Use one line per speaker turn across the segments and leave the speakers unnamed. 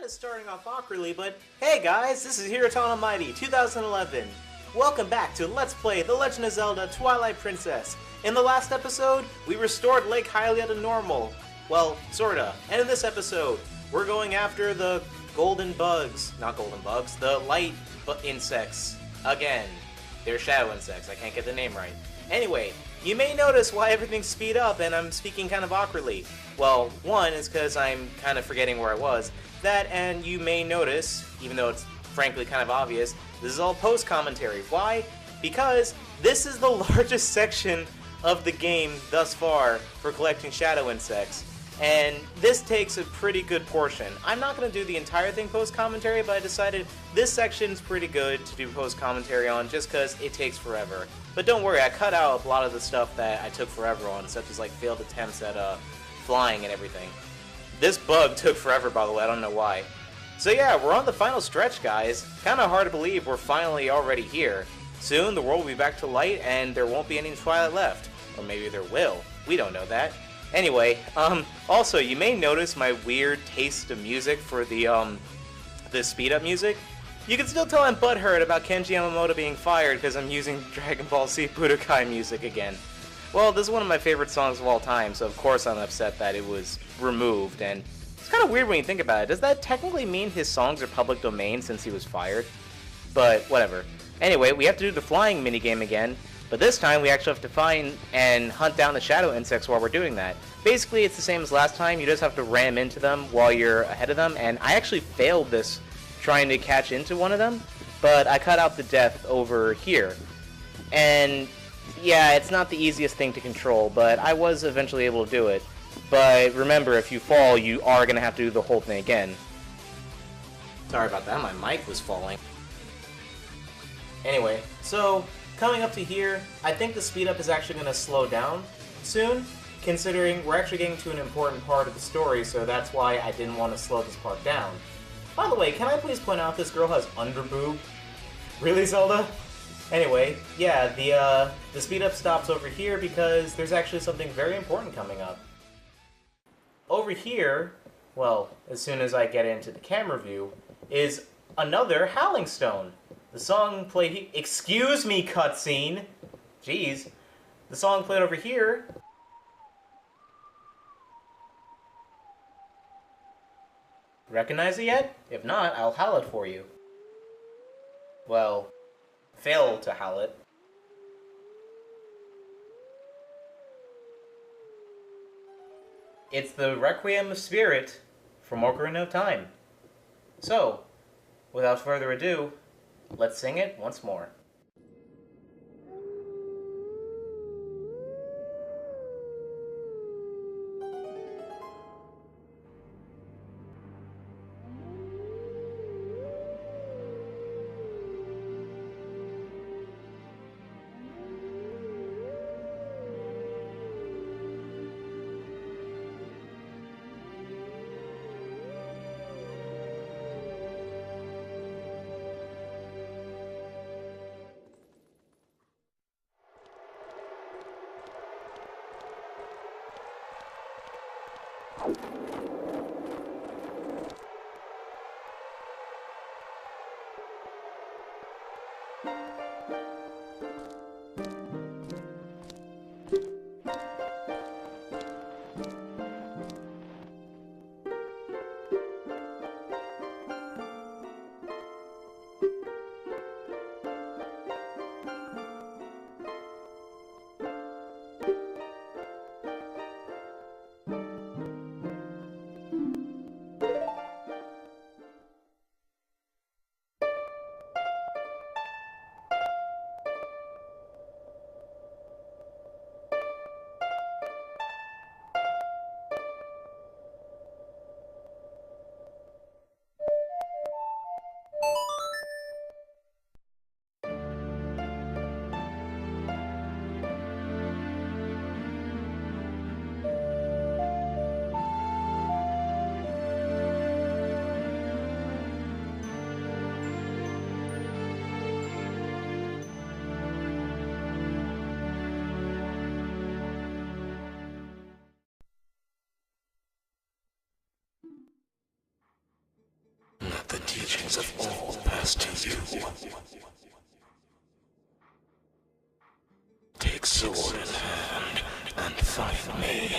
kind of starting off awkwardly, but hey guys, this is Hiroton Almighty 2011. Welcome back to Let's Play The Legend of Zelda Twilight Princess. In the last episode, we restored Lake Hylia to normal. Well, sorta. And in this episode, we're going after the golden bugs. Not golden bugs, the light insects. Again. They're shadow insects, I can't get the name right. Anyway, you may notice why everything's speed up and I'm speaking kind of awkwardly. Well, one is because I'm kind of forgetting where I was. That, and you may notice, even though it's frankly kind of obvious, this is all post-commentary. Why? Because this is the largest section of the game thus far for collecting shadow insects. And this takes a pretty good portion. I'm not going to do the entire thing post-commentary, but I decided this section's pretty good to do post-commentary on just because it takes forever. But don't worry, I cut out a lot of the stuff that I took forever on, such as like failed attempts at flying and everything. This bug took forever, by the way, I don't know why. So yeah, we're on the final stretch, guys. Kinda hard to believe we're finally already here. Soon the world will be back to light and there won't be any Twilight left. Or maybe there will. We don't know that. Anyway, also, you may notice my weird taste of music for the speed up music. You can still tell I'm butthurt about Kenji Yamamoto being fired because I'm using Dragon Ball Z Budokai music again. Well, this is one of my favorite songs of all time, so of course I'm upset that it was removed, and it's kind of weird when you think about it. Does that technically mean his songs are public domain since he was fired? But, whatever. Anyway, we have to do the flying minigame again, but this time we actually have to find and hunt down the shadow insects while we're doing that. Basically, it's the same as last time, you just have to ram into them while you're ahead of them, and I actually failed this trying to catch into one of them, but I cut out the death over here. And yeah, it's not the easiest thing to control, but I was eventually able to do it. But remember, if you fall, you are going to have to do the whole thing again. Sorry about that, my mic was falling. Anyway, so coming up to here, I think the speed up is actually going to slow down soon, considering we're actually getting to an important part of the story, so that's why I didn't want to slow this part down. By the way, can I please point out this girl has underboob? Really, Zelda? Anyway, yeah, the speed up stops over here because there's actually something very important coming up. Over here, well, as soon as I get into the camera view, is another Howling Stone. The song played excuse me, cutscene! Jeez. The song played over here. Recognize it yet? If not, I'll howl it for you. Well, fail to howl it. It's the Requiem of Spirit from Ocarina of Time. So, without further ado, let's sing it once more.
generations have all passed to you. Take sword in hand and find me.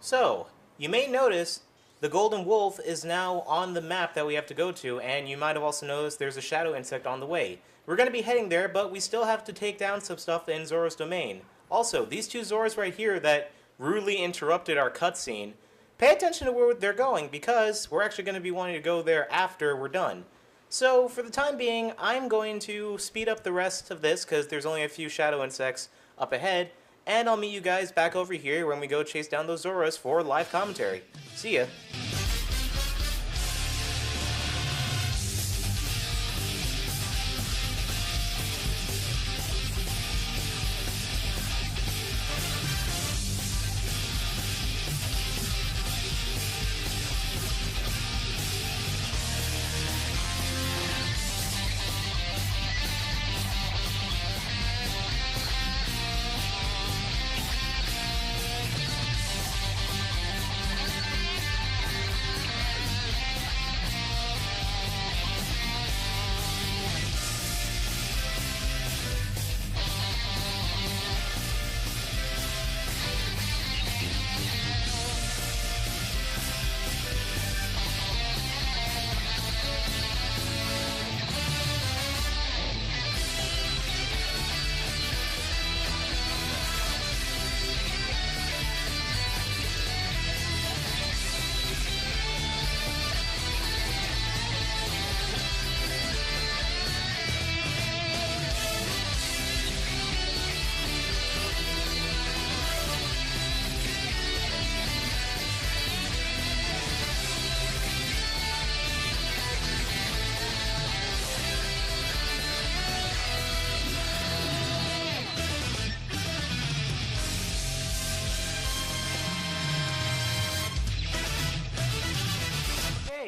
So, you may notice the golden wolf is now on the map that we have to go to, and you might have also noticed there's a shadow insect on the way. We're going to be heading there, but we still have to take down some stuff in Zora's domain. Also, these two Zoras right here that rudely interrupted our cutscene, pay attention to where they're going, because we're actually going to be wanting to go there after we're done. So, for the time being, I'm going to speed up the rest of this, because there's only a few shadow insects up ahead, and I'll meet you guys back over here when we go chase down those Zoras for live commentary. See ya!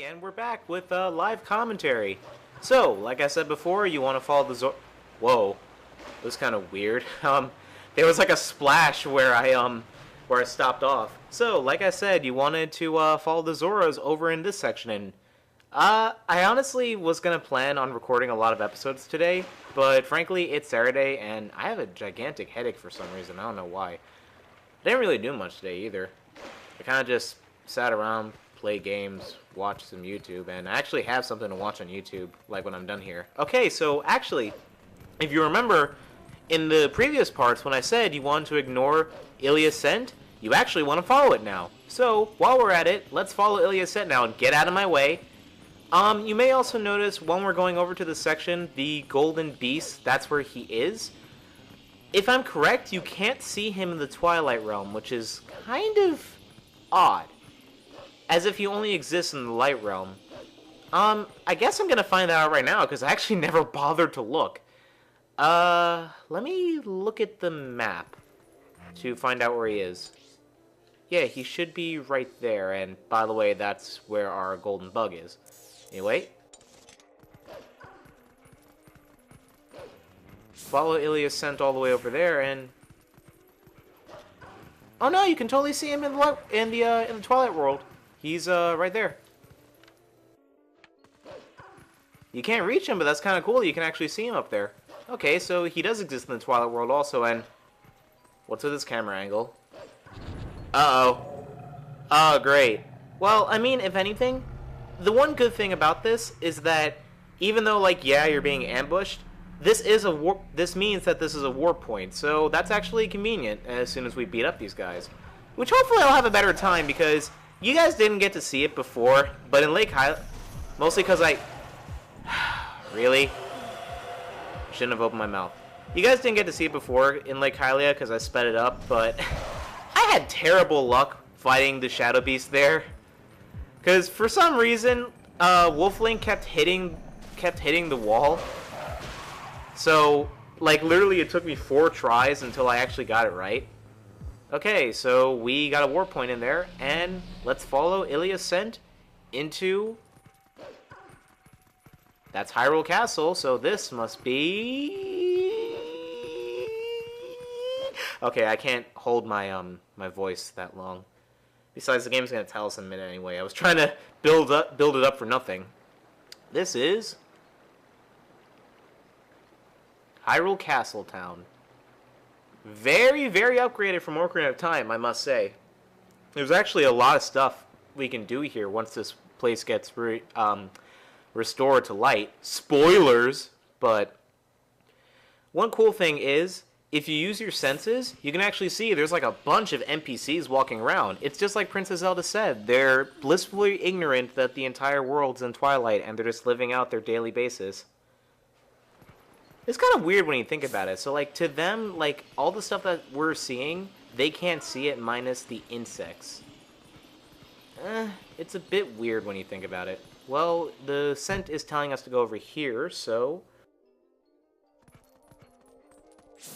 And we're back with live commentary. So, like I said before, you want to follow the Whoa, it was kind of weird. There was like a splash where I stopped off. So, like I said, you wanted to follow the Zoras over in this section, and I honestly was gonna plan on recording a lot of episodes today, but frankly, it's Saturday, and I have a gigantic headache for some reason. I don't know why. I didn't really do much today either. I kind of just sat around, play games, watch some YouTube, and I actually have something to watch on YouTube, like when I'm done here. Okay, so actually, if you remember, in the previous parts, when I said you wanted to ignore Ilia's scent, you actually want to follow it now. So, while we're at it, let's follow Ilia's scent now and get out of my way. You may also notice when we're going over to the section, the golden beast, that's where he is. If I'm correct, you can't see him in the Twilight realm, which is kind of odd. As if he only exists in the light realm. I guess I'm gonna find that out right now, because I actually never bothered to look. Let me look at the map to find out where he is. Yeah, he should be right there, and by the way, that's where our golden bug is. Anyway. Follow Ilia's scent all the way over there, and... Oh no, you can totally see him in the Twilight world. He's, right there. You can't reach him, but that's kind of cool. You can actually see him up there. Okay, so he does exist in the Twilight world also, and... What's with this camera angle? Uh-oh. Oh, great. Well, I mean, if anything, the one good thing about this is that even though, like, yeah, you're being ambushed, this means that this is a warp point, so that's actually convenient as soon as we beat up these guys. Which hopefully I'll have a better time, because... You guys didn't get to see it before, but in Lake Hylia... Mostly because Really? Shouldn't have opened my mouth. You guys didn't get to see it before in Lake Hylia because I sped it up, but... I had terrible luck fighting the Shadow Beast there. Because for some reason, Wolfling kept hitting the wall. So, like, literally it took me 4 tries until I actually got it right. Okay, so we got a warp point in there, and let's follow Ilia's scent into That's Hyrule Castle, so this must be... Okay, I can't hold my my voice that long. Besides, the game's gonna tell us in a minute anyway. I was trying to build it up for nothing. This is Hyrule Castle Town. Very, very upgraded from Ocarina of Time, I must say. There's actually a lot of stuff we can do here once this place gets restored to light. Spoilers! But one cool thing is, if you use your senses, you can actually see there's like a bunch of NPCs walking around. It's just like Princess Zelda said. They're blissfully ignorant that the entire world's in Twilight, and they're just living out their daily basis. It's kind of weird when you think about it. So, like, to them, like, all the stuff that we're seeing, they can't see it minus the insects. It's a bit weird when you think about it. Well, the scent is telling us to go over here, so...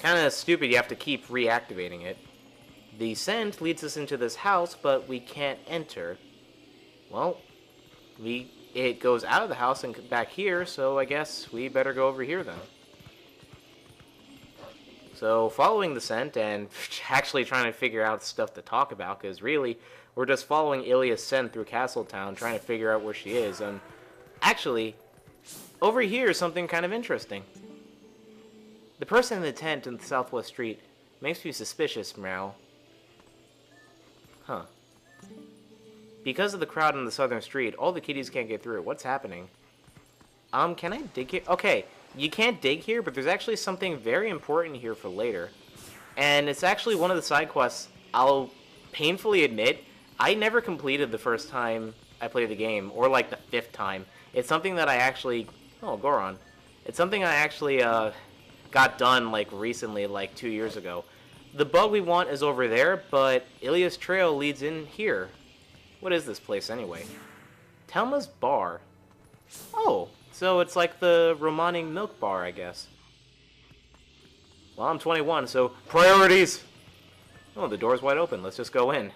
Kind of stupid you have to keep reactivating it. The scent leads us into this house, but we can't enter. Well, it goes out of the house and back here, so I guess we better go over here then. So, following the scent and actually trying to figure out stuff to talk about, because really, we're just following Ilia's scent through Castletown, trying to figure out where she is, and actually, over here is something kind of interesting. The person in the tent in the southwest street makes me suspicious, Meow. Huh. Because of the crowd in the southern street, all the kitties can't get through. What's happening? Can I dig here? Okay, you can't dig here, but there's actually something very important here for later. And it's actually one of the side quests. I'll painfully admit, I never completed the first time I played the game, or like the 5th time. It's something that I actually... Oh, Goron. It's something I actually, got done, like, recently, like 2 years ago. The bug we want is over there, but Ilia's trail leads in here. What is this place, anyway? Telma's Bar. Oh, so it's like the Romani Milk Bar, I guess. Well, I'm 21, so priorities! Oh, the door's wide open. Let's just go in.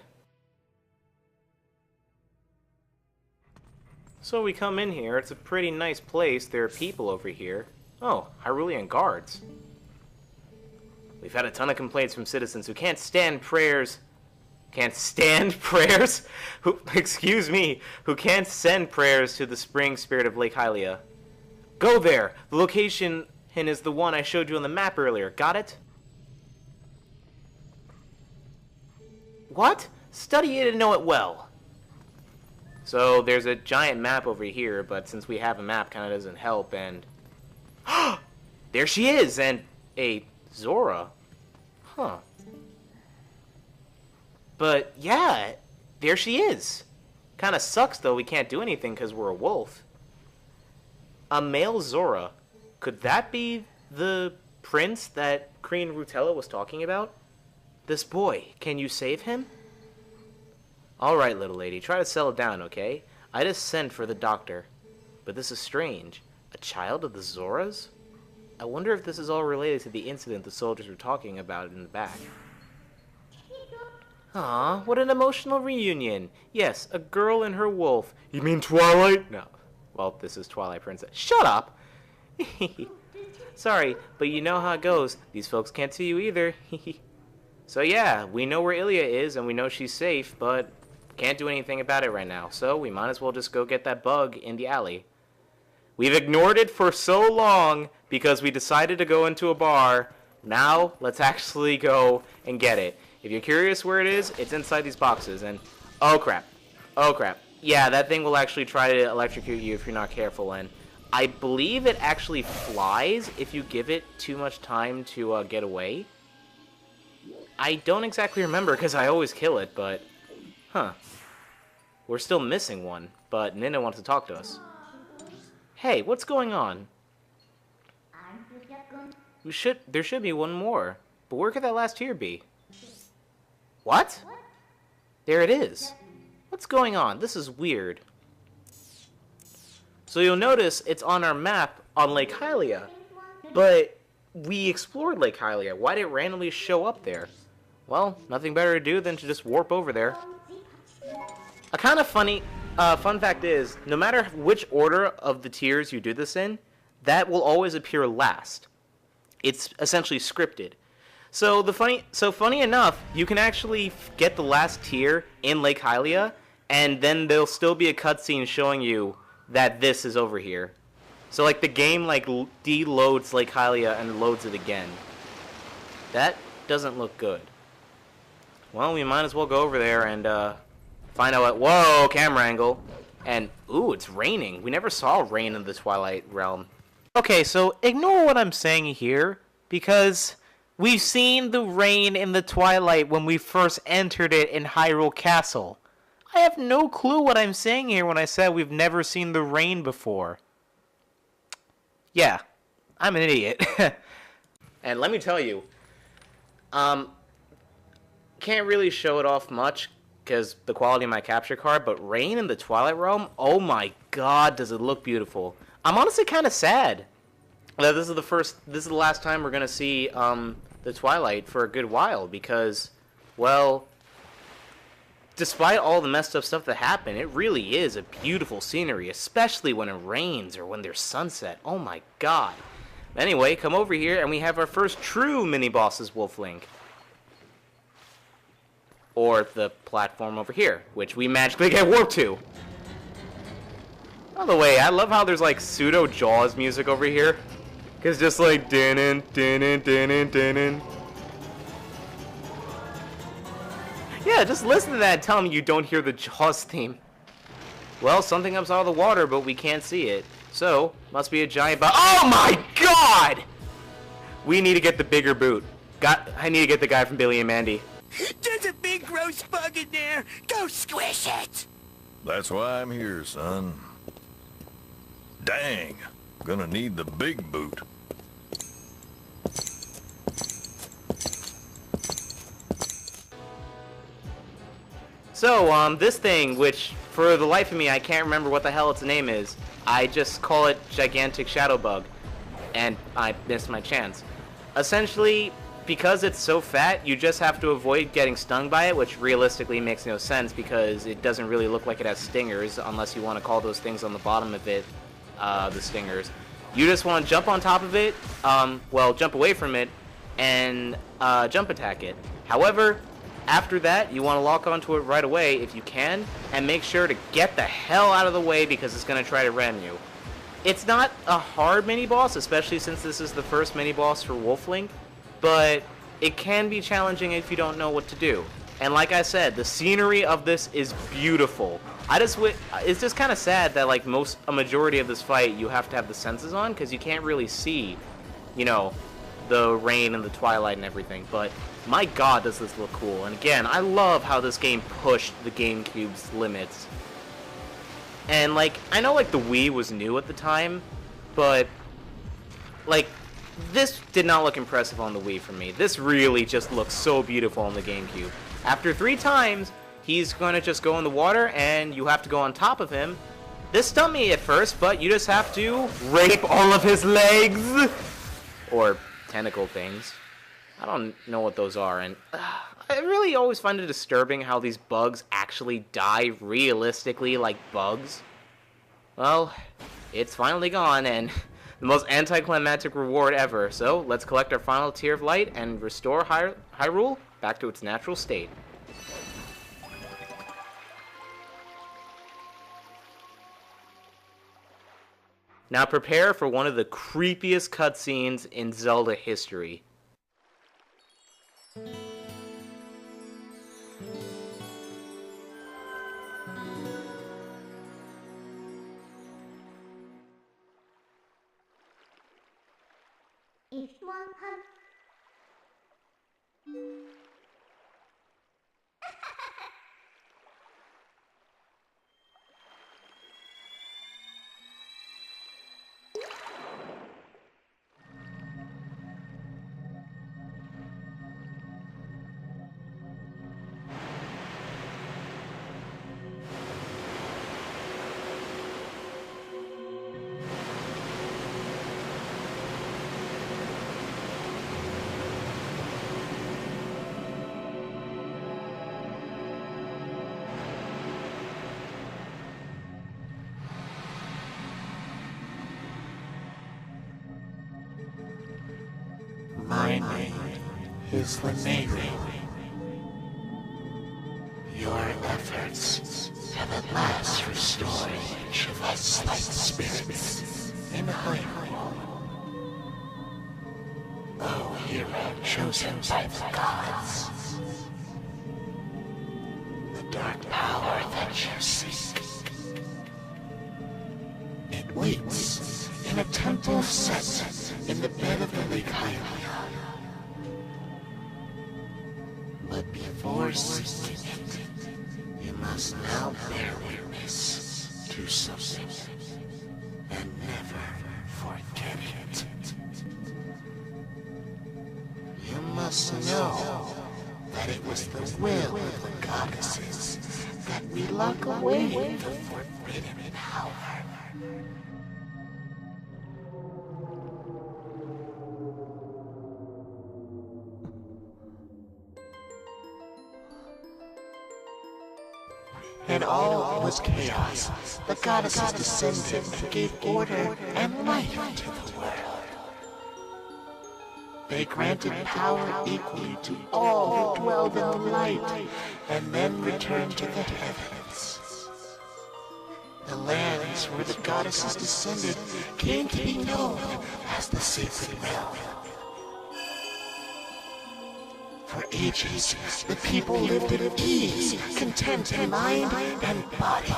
So we come in here. It's a pretty nice place. There are people over here. Oh, Hyrulean guards. We've had a ton of complaints from citizens who can't stand prayers. Can't stand prayers? Excuse me. Who can't send prayers to the spring spirit of Lake Hylia. Go there. The location is the one I showed you on the map earlier. Got it? What? Study it and know it well. So there's a giant map over here, but since we have a map, kind of doesn't help, and... There she is, and a Zora. Huh. But, yeah, there she is. Kind of sucks, though, we can't do anything because we're a wolf. A male Zora. Could that be the prince that Queen Rutella was talking about? This boy, can you save him? Alright, little lady, try to settle down, okay? I just sent for the doctor. But this is strange. A child of the Zoras? I wonder if this is all related to the incident the soldiers were talking about in the back. Aw, what an emotional reunion. Yes, a girl and her wolf. You mean Twilight? No. Well, this is Twilight Princess. Shut up! Sorry, but you know how it goes. These folks can't see you either. So yeah, we know where Ilia is, and we know she's safe, but can't do anything about it right now. So we might as well just go get that bug in the alley. We've ignored it for so long because we decided to go into a bar. Now, let's actually go and get it. If you're curious where it is, it's inside these boxes. And, oh crap. Oh crap. Yeah, that thing will actually try to electrocute you if you're not careful. And I believe it actually flies if you give it too much time to get away. I don't exactly remember because I always kill it, but... Huh. We're still missing one, but Nina wants to talk to us. Hey, what's going on? There should be one more. But where could that last tier be? What? There it is. What's going on? This is weird. So you'll notice it's on our map on Lake Hylia. But we explored Lake Hylia. Why did it randomly show up there? Well, nothing better to do than to just warp over there. A kind of funny... Fun fact is, no matter which order of the tiers you do this in, that will always appear last. It's essentially scripted. So funny enough, you can actually get the last tier in Lake Hylia, and then there'll still be a cutscene showing you that this is over here. So like the game like deloads Lake Hylia and loads it again. That doesn't look good. Well, we might as well go over there and find out what... Whoa, camera angle. And, ooh, it's raining. We never saw rain in the Twilight realm. Okay, so ignore what I'm saying here, because we've seen the rain in the Twilight when we first entered it in Hyrule Castle. I have no clue what I'm saying here when I said we've never seen the rain before. Yeah, I'm an idiot. And let me tell you, can't really show it off much because the quality of my capture card, but rain in the Twilight realm, oh my god, does it look beautiful. I'm honestly kind of sad that this is the last time we're going to see the Twilight for a good while, because, well, despite all the messed up stuff that happened, it really is a beautiful scenery, especially when it rains or when there's sunset. Oh my god. Anyway, come over here and we have our first true mini-bosses, Wolflink. Or the platform over here, which we magically get warped to. By the way, I love how there's like pseudo Jaws music over here. Cause just like din-in, din-in, din-in, din-in. Yeah, just listen to that and tell me you don't hear the Jaws theme. Well, something comes out of the water, but we can't see it. So, must be a giant oh my god! We need to get the bigger boot. I need to get the guy from Billy and Mandy.
There's a big gross bug in there! Go squish it!
That's why I'm here, son. Dang, gonna need the big boot.
So, this thing, which, for the life of me, I can't remember what the hell its name is. I just call it Gigantic Shadow Bug. And I missed my chance. Essentially, because it's so fat, you just have to avoid getting stung by it, which realistically makes no sense because it doesn't really look like it has stingers, unless you want to call those things on the bottom of it the stingers. You just want to jump on top of it, well, jump away from it, and jump attack it. However, after that, you want to lock onto it right away if you can, and make sure to get the hell out of the way because it's going to try to ram you. It's not a hard mini-boss, especially since this is the first mini-boss for Wolflink, but it can be challenging if you don't know what to do. And like I said, the scenery of this is beautiful. It's just kind of sad that like a majority of this fight you have to have the senses on because you can't really see, you know, the rain and the twilight and everything. But my god, does this look cool. And again, I love how this game pushed the GameCube's limits. And like, I know like the Wii was new at the time, but like, this did not look impressive on the Wii for me. This really just looks so beautiful on the GameCube. After 3 times, he's going to just go in the water, and you have to go on top of him. This stunned me at first, but you just have to rape all of his legs! Or tentacle things. I don't know what those are, and I really always find it disturbing how these bugs actually die realistically like bugs. Well, it's finally gone, and the most anticlimactic reward ever. So, let's collect our final tier of light and restore Hyrule back to its natural state. Now prepare for one of the creepiest cutscenes in Zelda history.
Finally, is the maiden. Your efforts have at last restored each of us slight spirits in Hyrule. O hero chosen by the gods, the dark power that you seek. It waits in a temple set in the bed of the Lake Hylia. But before seeking it, you must now bear witness to something and never forget it. You must know that it was the will of the goddesses that we lock away the forbidden power. And all was chaos. The goddesses descended and gave order and life to the world. They granted power equally to all who dwelled in the light, and then returned to the heavens. The lands where the goddesses descended came to be known as the Sacred Realm. For ages, the people lived at ease, content in mind and body.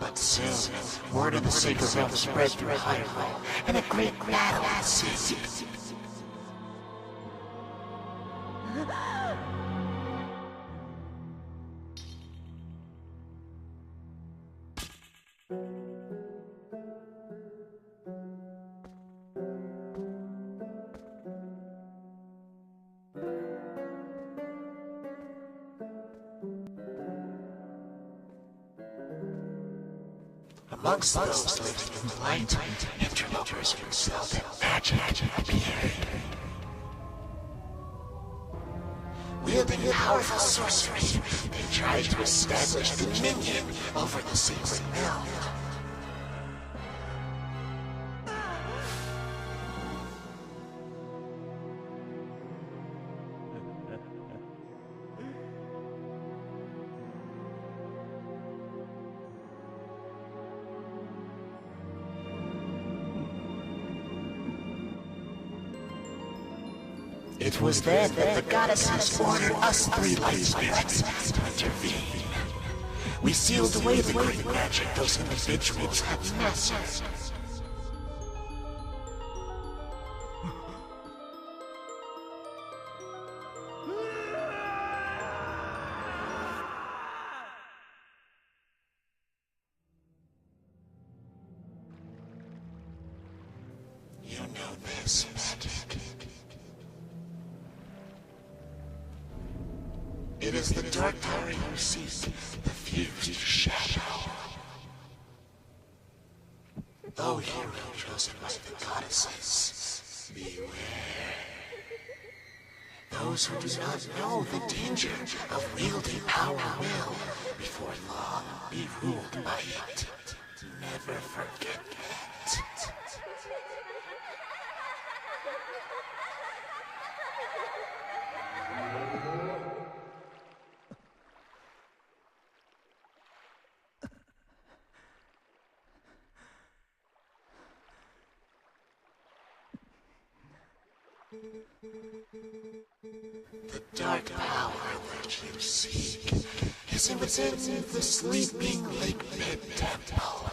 But soon, word of the Sacred Realm spread through Hyrule, and a great battle ensued. Amongst those living in the light, interlopers from Zelda magic appeared. Wielding powerful sorcery, they tried to establish dominion over the Sacred Realm. It was then that the goddesses ordered us three light spirits to intervene. We sealed away the great magic those individuals had mastered. You know this magic. It is the dark power you seek, the fused shadow. O hero chosen by the goddesses, beware. Those who do not know the danger of wielding power will, before long, be ruled by it. Never forget that. The dark power that you seek is within the sleeping lake bed temple.